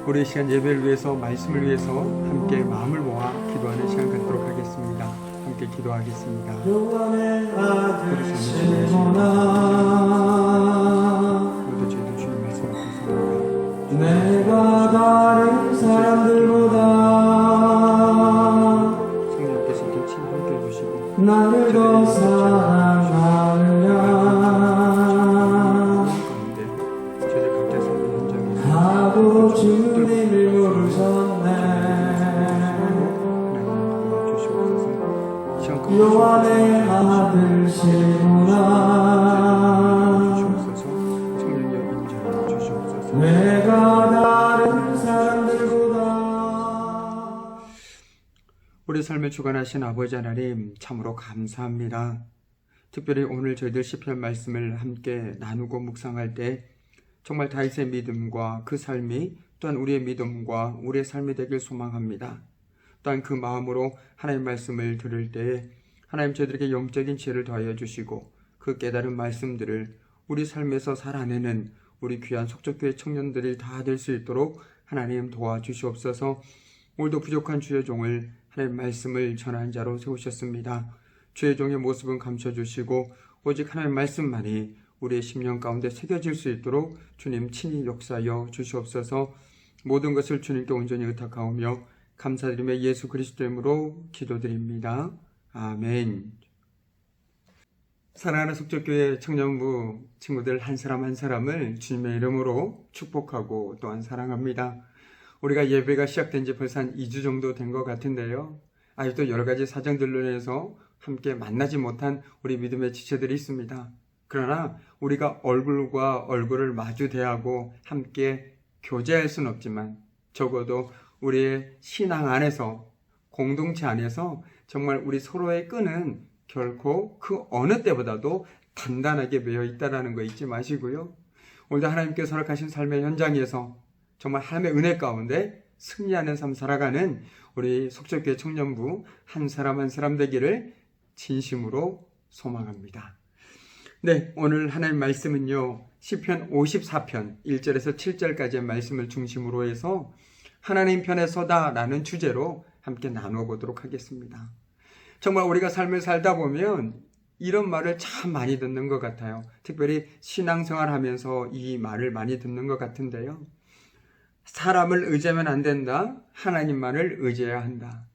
우리 시간 예배를 위해서, 말씀을 위해서 함께 마음을 모아 기도하는 시간 갖도록 하겠습니다. 함께 기도하겠습니다. 우리 주님이시구나. 모두 저희도 주님 말씀 앞에서 내가 다른 사람들보다 성령께서 더 친구하게 해주시고 나를 더 사랑하느냐 하고 주님을 모르셨네. 요한의 아들시구나. 내가 다른 사람들보다. 우리 삶을 주관하신 아버지 하나님, 참으로 감사합니다. 특별히 오늘 저희들 시편 말씀을 함께 나누고 묵상할 때 정말 다윗의 믿음과 그 삶이 또한 우리의 믿음과 우리의 삶이 되길 소망합니다. 또한 그 마음으로 하나님 말씀을 들을 때에 하나님 저희들에게 영적인 지혜를 더하여 주시고 그 깨달은 말씀들을 우리 삶에서 살아내는 우리 귀한 속적교회 청년들이 다 될 수 있도록 하나님 도와주시옵소서. 오늘도 부족한 주의 종을 하나님 말씀을 전한 자로 세우셨습니다. 주의 종의 모습은 감춰주시고 오직 하나님 말씀만이 우리의 심령 가운데 새겨질 수 있도록 주님 친히 역사하여 주시옵소서. 모든 것을 주님께 온전히 의탁하오며 감사드리며 예수 그리스도 이름으로 기도드립니다. 아멘. 사랑하는 속적교회 청년부 친구들 한 사람 한 사람을 주님의 이름으로 축복하고 또한 사랑합니다. 우리가 예배가 시작된 지 벌써 한 2주 정도 된 것 같은데요. 아직도 여러 가지 사정들로 인해서 함께 만나지 못한 우리 믿음의 지체들이 있습니다. 그러나 우리가 얼굴과 얼굴을 마주 대하고 함께 교제할 수는 없지만 적어도 우리의 신앙 안에서, 공동체 안에서 정말 우리 서로의 끈은 결코 그 어느 때보다도 단단하게 매여 있다는 거 잊지 마시고요. 오늘도 하나님께서 허락하신 삶의 현장에서 정말 하나님의 은혜 가운데 승리하는 삶 살아가는 우리 속적교회 청년부 한 사람 한 사람 되기를 진심으로 소망합니다. 네, 오늘 하나님 말씀은요, 시편 54편 1절에서 7절까지의 말씀을 중심으로 해서 하나님 편에 서다라는 주제로 함께 나누어 보도록 하겠습니다. 정말 우리가 삶을 살다 보면 이런 말을 참 많이 듣는 것 같아요. 특별히 신앙생활 하면서 이 말을 많이 듣는 것 같은데요. 사람을 의지하면 안 된다. 하나님만을 의지해야 한다.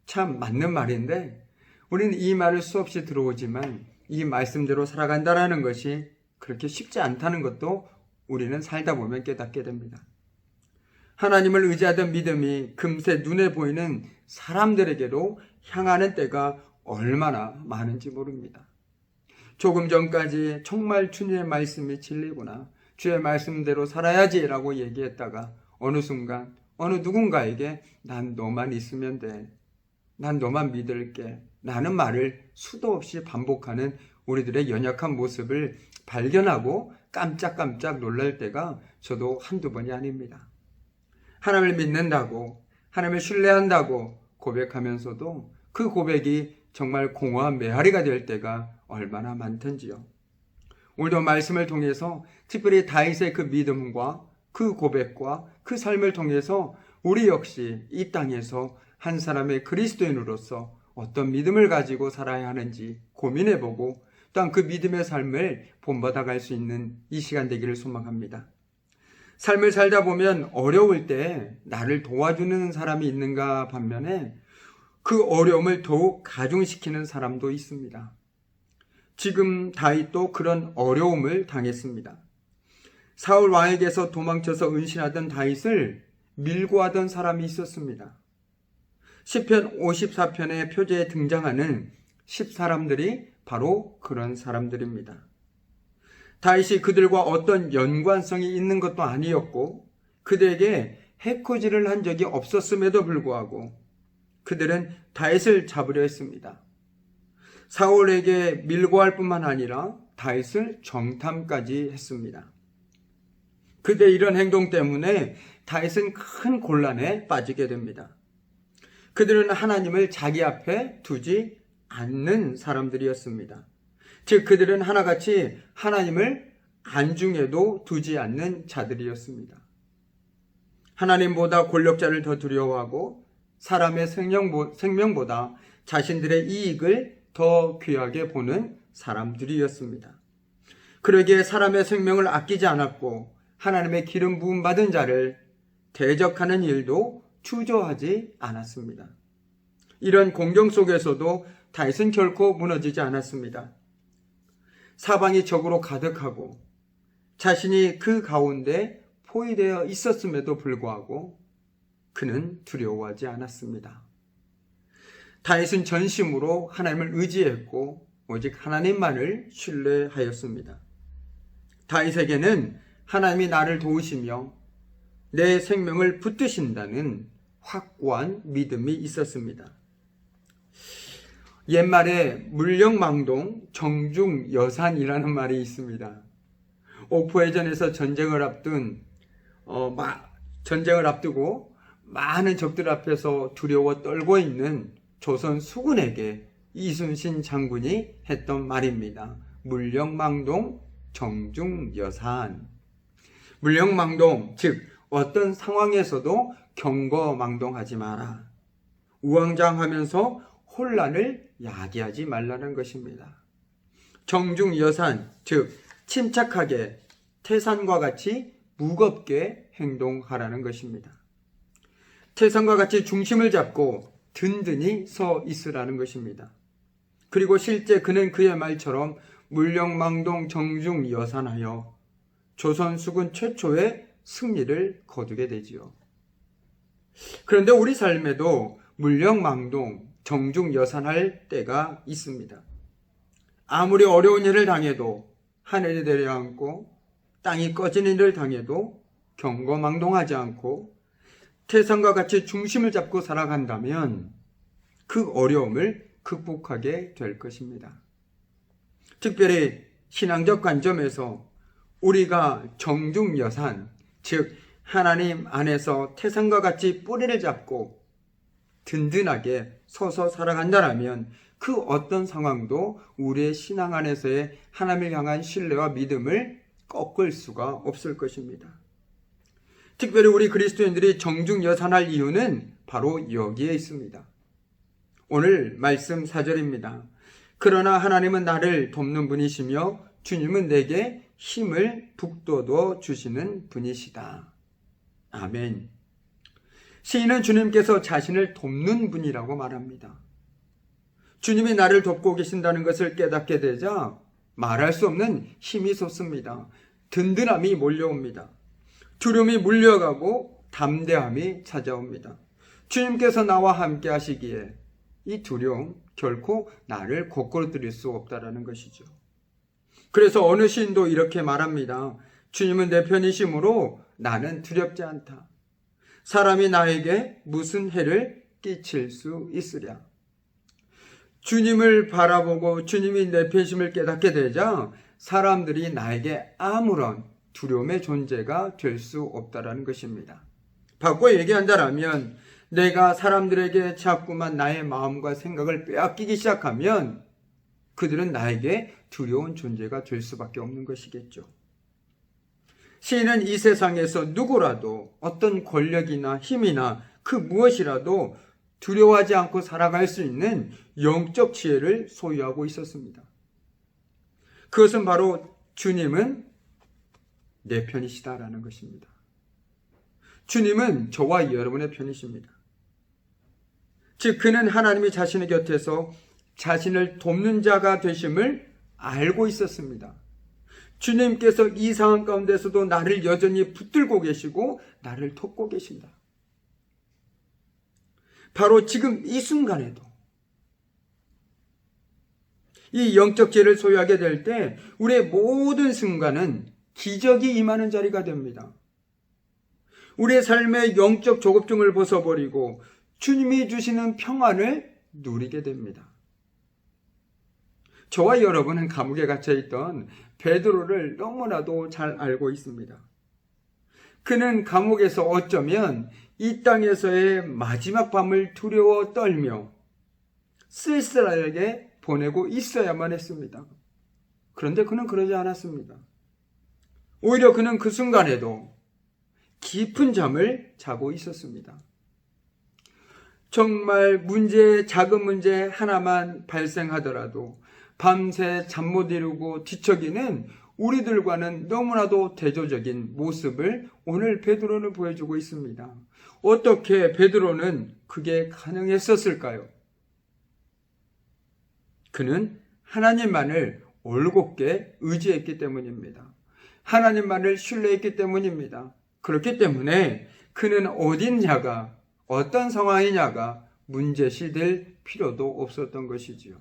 참 맞는 말인데 우리는 이 말을 수없이 들어오지만 이 말씀대로 살아간다는 것이 그렇게 쉽지 않다는 것도 우리는 살다 보면 깨닫게 됩니다. 하나님을 의지하던 믿음이 금세 눈에 보이는 사람들에게로 향하는 때가 얼마나 많은지 모릅니다. 조금 전까지 정말 주님의 말씀이 진리구나, 주의 말씀대로 살아야지라고 얘기했다가 어느 순간 어느 누군가에게 난 너만 있으면 돼, 난 너만 믿을게 라는 말을 수도 없이 반복하는 우리들의 연약한 모습을 발견하고 깜짝깜짝 놀랄 때가 저도 한두 번이 아닙니다. 하나님을 믿는다고, 하나님을 신뢰한다고 고백하면서도 그 고백이 정말 공허한 메아리가 될 때가 얼마나 많던지요. 오늘도 말씀을 통해서 특별히 다윗의 그 믿음과 그 고백과 그 삶을 통해서 우리 역시 이 땅에서 한 사람의 그리스도인으로서 어떤 믿음을 가지고 살아야 하는지 고민해보고 또한 그 믿음의 삶을 본받아갈 수 있는 이 시간 되기를 소망합니다. 삶을 살다 보면 어려울 때 나를 도와주는 사람이 있는가 반면에 그 어려움을 더욱 가중시키는 사람도 있습니다. 지금 다윗도 그런 어려움을 당했습니다. 사울 왕에게서 도망쳐서 은신하던 다윗을 밀고 하던 사람이 있었습니다. 시편 54편의 표제에 등장하는 10사람들이 바로 그런 사람들입니다. 다윗이 그들과 어떤 연관성이 있는 것도 아니었고 그들에게 해코지를 한 적이 없었음에도 불구하고 그들은 다윗을 잡으려 했습니다. 사울에게 밀고 할 뿐만 아니라 다윗을 정탐까지 했습니다. 그들의 이런 행동 때문에 다윗은 큰 곤란에 빠지게 됩니다. 그들은 하나님을 자기 앞에 두지 않는 사람들이었습니다. 즉 그들은 하나같이 하나님을 안중에도 두지 않는 자들이었습니다. 하나님보다 권력자를 더 두려워하고 사람의 생명보다 자신들의 이익을 더 귀하게 보는 사람들이었습니다. 그러기에 사람의 생명을 아끼지 않았고 하나님의 기름 부음 받은 자를 대적하는 일도 주저하지 않았습니다. 이런 공경 속에서도 다윗은 결코 무너지지 않았습니다. 사방이 적으로 가득하고 자신이 그 가운데 포위되어 있었음에도 불구하고 그는 두려워하지 않았습니다. 다윗은 전심으로 하나님을 의지했고 오직 하나님만을 신뢰하였습니다. 다윗에게는 하나님이 나를 도우시며 내 생명을 붙드신다는 확고한 믿음이 있었습니다. 옛말에 물령망동 정중여산이라는 말이 있습니다. 옥포해전에서 전쟁을 앞두고 많은 적들 앞에서 두려워 떨고 있는 조선 수군에게 이순신 장군이 했던 말입니다. 물령망동 정중여산. 물령망동, 즉 어떤 상황에서도 경거망동하지 마라. 우왕좌왕하면서 혼란을 야기하지 말라는 것입니다. 정중여산, 즉 침착하게 태산과 같이 무겁게 행동하라는 것입니다. 태산과 같이 중심을 잡고 든든히 서 있으라는 것입니다. 그리고 실제 그는 그의 말처럼 물령망동 정중여산하여 조선 수군 최초의 승리를 거두게 되지요. 그런데 우리 삶에도 물령망동 정중여산할 때가 있습니다. 아무리 어려운 일을 당해도 하늘이 내려앉고 땅이 꺼지는 일을 당해도 경거망동하지 않고 태산과 같이 중심을 잡고 살아간다면 그 어려움을 극복하게 될 것입니다. 특별히 신앙적 관점에서 우리가 정중여산, 즉 하나님 안에서 태산과 같이 뿌리를 잡고 든든하게 서서 살아간다면 그 어떤 상황도 우리의 신앙 안에서의 하나님을 향한 신뢰와 믿음을 꺾을 수가 없을 것입니다. 특별히 우리 그리스도인들이 정중여산할 이유는 바로 여기에 있습니다. 오늘 말씀 4절입니다. 그러나 하나님은 나를 돕는 분이시며 주님은 내게 힘을 북돋워 주시는 분이시다. 아멘. 시인은 주님께서 자신을 돕는 분이라고 말합니다. 주님이 나를 돕고 계신다는 것을 깨닫게 되자 말할 수 없는 힘이 솟습니다. 든든함이 몰려옵니다. 두려움이 물려가고 담대함이 찾아옵니다. 주님께서 나와 함께 하시기에 이 두려움 결코 나를 고꾸라뜨릴 수 없다라는 것이죠. 그래서 어느 시인도 이렇게 말합니다. 주님은 내 편이시므로 나는 두렵지 않다. 사람이 나에게 무슨 해를 끼칠 수 있으랴. 주님을 바라보고 주님이 내 편심을 깨닫게 되자 사람들이 나에게 아무런 두려움의 존재가 될 수 없다라는 것입니다. 바꿔 얘기한다면 내가 사람들에게 자꾸만 나의 마음과 생각을 빼앗기기 시작하면 그들은 나에게 두려운 존재가 될 수밖에 없는 것이겠죠. 시인은 이 세상에서 누구라도 어떤 권력이나 힘이나 그 무엇이라도 두려워하지 않고 살아갈 수 있는 영적 지혜를 소유하고 있었습니다. 그것은 바로 주님은 내 편이시다라는 것입니다. 주님은 저와 여러분의 편이십니다. 즉 그는 하나님이 자신의 곁에서 자신을 돕는 자가 되심을 알고 있었습니다. 주님께서 이 상황 가운데서도 나를 여전히 붙들고 계시고 나를 돕고 계신다. 바로 지금 이 순간에도 이 영적 지혜를 소유하게 될 때 우리의 모든 순간은 기적이 임하는 자리가 됩니다. 우리의 삶의 영적 조급증을 벗어버리고 주님이 주시는 평안을 누리게 됩니다. 저와 여러분은 감옥에 갇혀있던 베드로를 너무나도 잘 알고 있습니다. 그는 감옥에서 어쩌면 이 땅에서의 마지막 밤을 두려워 떨며 쓸쓸하게 보내고 있어야만 했습니다. 그런데 그는 그러지 않았습니다. 오히려 그는 그 순간에도 깊은 잠을 자고 있었습니다. 정말 작은 문제 하나만 발생하더라도 밤새 잠 못 이루고 뒤척이는 우리들과는 너무나도 대조적인 모습을 오늘 베드로는 보여주고 있습니다. 어떻게 베드로는 그게 가능했었을까요? 그는 하나님만을 올곧게 의지했기 때문입니다. 하나님만을 신뢰했기 때문입니다. 그렇기 때문에 그는 어딨냐가, 어떤 상황이냐가 문제시될 필요도 없었던 것이지요.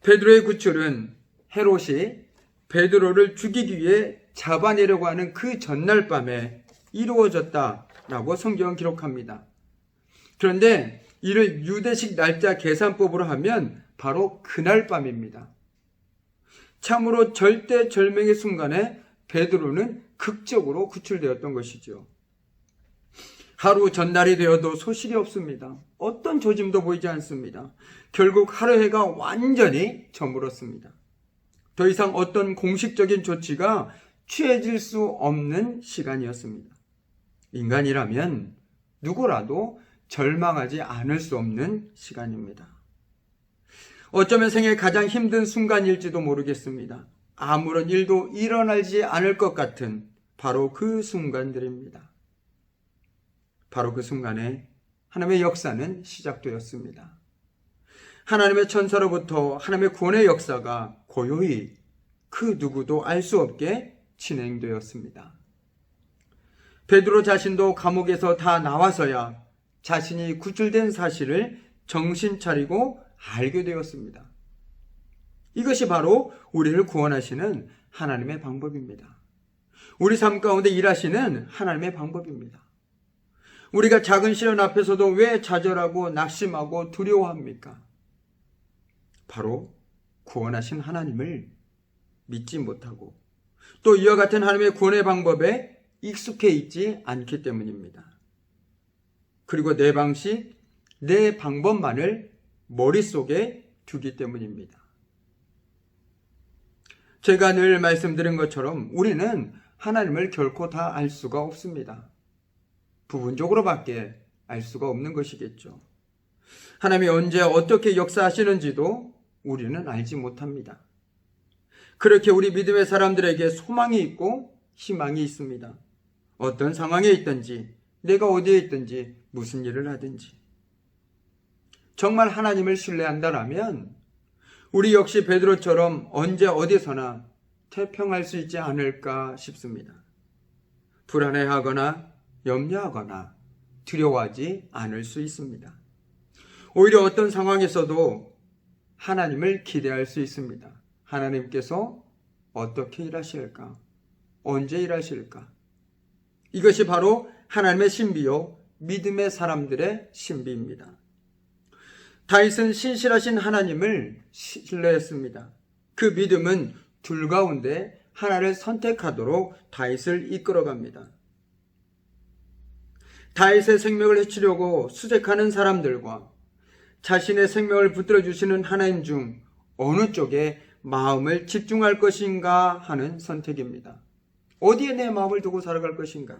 베드로의 구출은 헤롯이 베드로를 죽이기 위해 잡아내려고 하는 그 전날 밤에 이루어졌다라고 성경은 기록합니다. 그런데 이를 유대식 날짜 계산법으로 하면 바로 그날 밤입니다. 참으로 절대절명의 순간에 베드로는 극적으로 구출되었던 것이죠. 하루 전날이 되어도 소식이 없습니다. 어떤 조짐도 보이지 않습니다. 결국 하루 해가 완전히 저물었습니다. 더 이상 어떤 공식적인 조치가 취해질 수 없는 시간이었습니다. 인간이라면 누구라도 절망하지 않을 수 없는 시간입니다. 어쩌면 생애 가장 힘든 순간일지도 모르겠습니다. 아무런 일도 일어나지 않을 것 같은 바로 그 순간들입니다. 바로 그 순간에 하나님의 역사는 시작되었습니다. 하나님의 천사로부터 하나님의 구원의 역사가 고요히 그 누구도 알 수 없게 진행되었습니다. 베드로 자신도 감옥에서 다 나와서야 자신이 구출된 사실을 정신 차리고 알게 되었습니다. 이것이 바로 우리를 구원하시는 하나님의 방법입니다. 우리 삶 가운데 일하시는 하나님의 방법입니다. 우리가 작은 시련 앞에서도 왜 좌절하고 낙심하고 두려워합니까? 바로 구원하신 하나님을 믿지 못하고 또 이와 같은 하나님의 구원의 방법에 익숙해 있지 않기 때문입니다. 그리고 내 방식, 내 방법만을 머릿속에 두기 때문입니다. 제가 늘 말씀드린 것처럼 우리는 하나님을 결코 다 알 수가 없습니다. 부분적으로밖에 알 수가 없는 것이겠죠. 하나님이 언제 어떻게 역사하시는지도 우리는 알지 못합니다. 그렇게 우리 믿음의 사람들에게 소망이 있고 희망이 있습니다. 어떤 상황에 있든지, 내가 어디에 있든지, 무슨 일을 하든지. 정말 하나님을 신뢰한다라면 우리 역시 베드로처럼 언제 어디서나 태평할 수 있지 않을까 싶습니다. 불안해하거나 염려하거나 두려워하지 않을 수 있습니다. 오히려 어떤 상황에서도 하나님을 기대할 수 있습니다. 하나님께서 어떻게 일하실까? 언제 일하실까? 이것이 바로 하나님의 신비요, 믿음의 사람들의 신비입니다. 다윗은 신실하신 하나님을 신뢰했습니다. 그 믿음은 둘 가운데 하나를 선택하도록 다윗을 이끌어갑니다. 다윗의 생명을 해치려고 수색하는 사람들과 자신의 생명을 붙들어 주시는 하나님 중 어느 쪽에 마음을 집중할 것인가 하는 선택입니다. 어디에 내 마음을 두고 살아갈 것인가?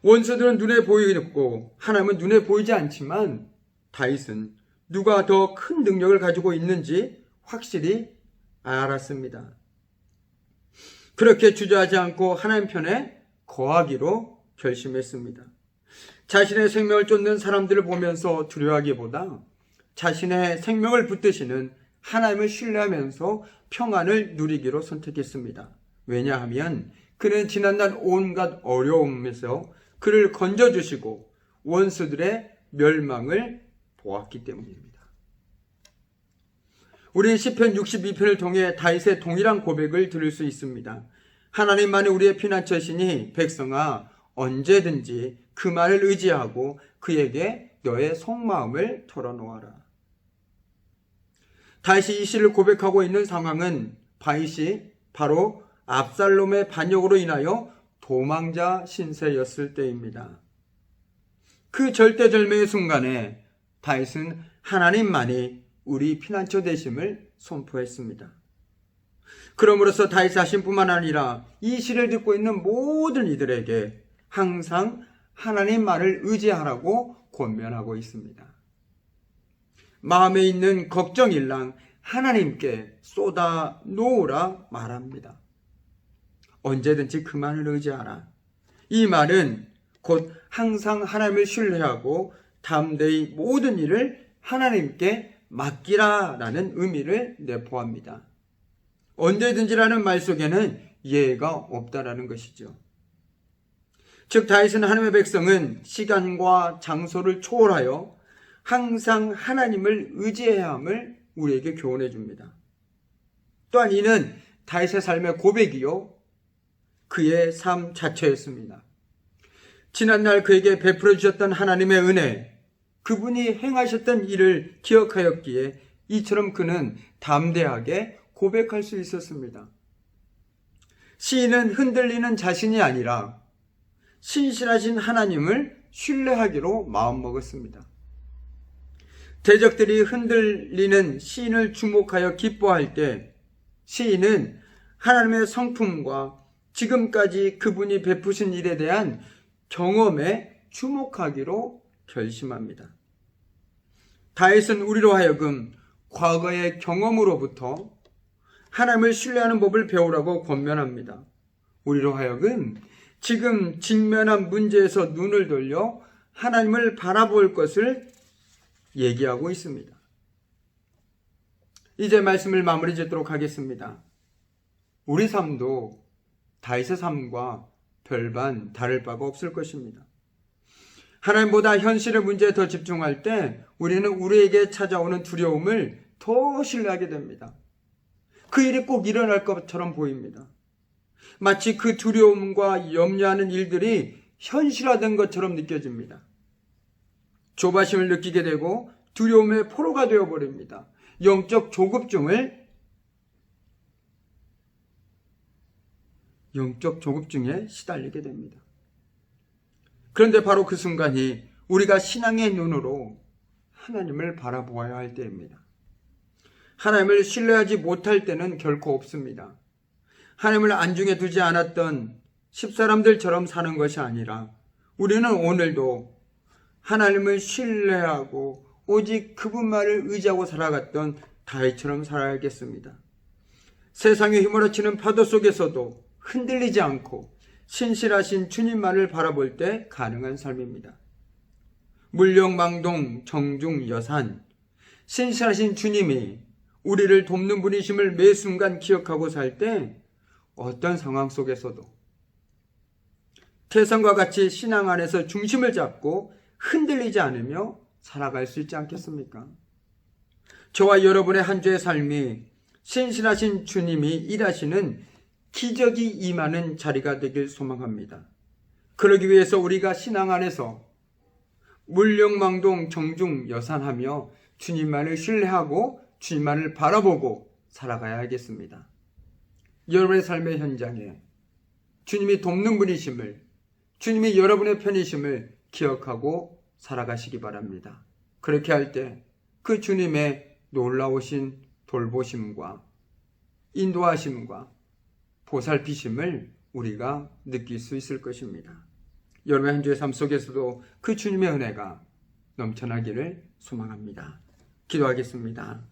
원수들은 눈에 보이고 하나님은 눈에 보이지 않지만 다윗은 누가 더 큰 능력을 가지고 있는지 확실히 알았습니다. 그렇게 주저하지 않고 하나님 편에 거하기로 결심했습니다. 자신의 생명을 쫓는 사람들을 보면서 두려워하기보다 자신의 생명을 붙드시는 하나님을 신뢰하면서 평안을 누리기로 선택했습니다. 왜냐하면 그는 지난날 온갖 어려움에서 그를 건져주시고 원수들의 멸망을 보았기 때문입니다. 우리는 시편 62편을 통해 다윗의 동일한 고백을 들을 수 있습니다. 하나님만이 우리의 피난처시니 백성아 언제든지 그 말을 의지하고 그에게 너의 속마음을 털어놓아라. 다윗이 이 시를 고백하고 있는 상황은 다윗이 바로 압살롬의 반역으로 인하여 도망자 신세였을 때입니다. 그 절대절명의 순간에 다윗은 하나님만이 우리 피난처 되심을 선포했습니다. 그러므로서 다윗 자신뿐만 아니라 이 시를 듣고 있는 모든 이들에게 항상 하나님 말을 의지하라고 권면하고 있습니다. 마음에 있는 걱정일랑 하나님께 쏟아 놓으라 말합니다. 언제든지 그만을 의지하라. 이 말은 곧 항상 하나님을 신뢰하고 담대히 모든 일을 하나님께 맡기라라는 의미를 내포합니다. 언제든지라는 말 속에는 예가 없다라는 것이죠. 즉 다윗은 하나님의 백성은 시간과 장소를 초월하여 항상 하나님을 의지해야 함을 우리에게 교훈해 줍니다. 또한 이는 다윗의 삶의 고백이요 그의 삶 자체였습니다. 지난날 그에게 베풀어 주셨던 하나님의 은혜, 그분이 행하셨던 일을 기억하였기에 이처럼 그는 담대하게 고백할 수 있었습니다. 시인은 흔들리는 자신이 아니라 신실하신 하나님을 신뢰하기로 마음먹었습니다. 대적들이 흔들리는 시인을 주목하여 기뻐할 때 시인은 하나님의 성품과 지금까지 그분이 베푸신 일에 대한 경험에 주목하기로 결심합니다. 다윗은 우리로 하여금 과거의 경험으로부터 하나님을 신뢰하는 법을 배우라고 권면합니다. 우리로 하여금 지금 직면한 문제에서 눈을 돌려 하나님을 바라볼 것을 얘기하고 있습니다. 이제 말씀을 마무리 짓도록 하겠습니다. 우리 삶도 다윗의 삶과 별반 다를 바가 없을 것입니다. 하나님보다 현실의 문제에 더 집중할 때 우리는 우리에게 찾아오는 두려움을 더 신뢰하게 됩니다. 그 일이 꼭 일어날 것처럼 보입니다. 마치 그 두려움과 염려하는 일들이 현실화된 것처럼 느껴집니다. 조바심을 느끼게 되고 두려움의 포로가 되어버립니다. 영적 조급증에 시달리게 됩니다. 그런데 바로 그 순간이 우리가 신앙의 눈으로 하나님을 바라보아야 할 때입니다. 하나님을 신뢰하지 못할 때는 결코 없습니다. 하나님을 안중에 두지 않았던 십사람들처럼 사는 것이 아니라 우리는 오늘도 하나님을 신뢰하고 오직 그분만을 의지하고 살아갔던 다윗처럼 살아야겠습니다. 세상에 휘몰아치는 파도 속에서도 흔들리지 않고 신실하신 주님만을 바라볼 때 가능한 삶입니다. 물령망동 정중여산, 신실하신 주님이 우리를 돕는 분이심을 매 순간 기억하고 살 때 어떤 상황 속에서도 태산과 같이 신앙 안에서 중심을 잡고 흔들리지 않으며 살아갈 수 있지 않겠습니까? 저와 여러분의 한 주의 삶이 신실하신 주님이 일하시는 기적이 임하는 자리가 되길 소망합니다. 그러기 위해서 우리가 신앙 안에서 물령망동 정중여산하며 주님만을 신뢰하고 주님만을 바라보고 살아가야 하겠습니다. 여러분의 삶의 현장에 주님이 돕는 분이심을, 주님이 여러분의 편이심을 기억하고 살아가시기 바랍니다. 그렇게 할 때 그 주님의 놀라우신 돌보심과 인도하심과 보살피심을 우리가 느낄 수 있을 것입니다. 여러분의 한 주의 삶 속에서도 그 주님의 은혜가 넘쳐나기를 소망합니다. 기도하겠습니다.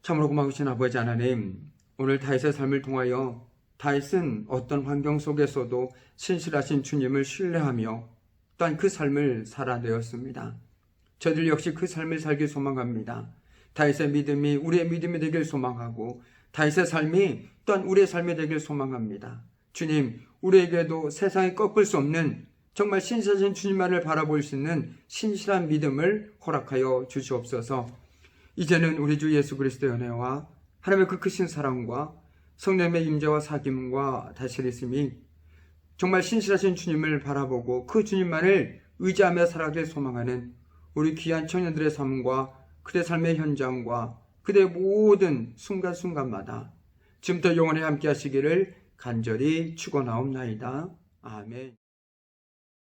참으로 고마우신 아버지 하나님, 오늘 다윗의 삶을 통하여 다윗은 어떤 환경 속에서도 신실하신 주님을 신뢰하며 또한 그 삶을 살아내었습니다. 저들 역시 그 삶을 살길 소망합니다. 다윗의 믿음이 우리의 믿음이 되길 소망하고 다윗의 삶이 또한 우리의 삶이 되길 소망합니다. 주님, 우리에게도 세상에 꺾을 수 없는 정말 신실하신 주님만을 바라볼 수 있는 신실한 믿음을 허락하여 주시옵소서. 이제는 우리 주 예수 그리스도의 은혜와 하나님의 그 크신 사랑과 성령의 임재와 사귐과 다스리심이 정말 신실하신 주님을 바라보고 그 주님만을 의지하며 살아가길 소망하는 우리 귀한 청년들의 삶과 그들의 삶의 현장과 그들의 모든 순간순간마다 지금부터 영원히 함께 하시기를 간절히 축원하옵나이다. 아멘.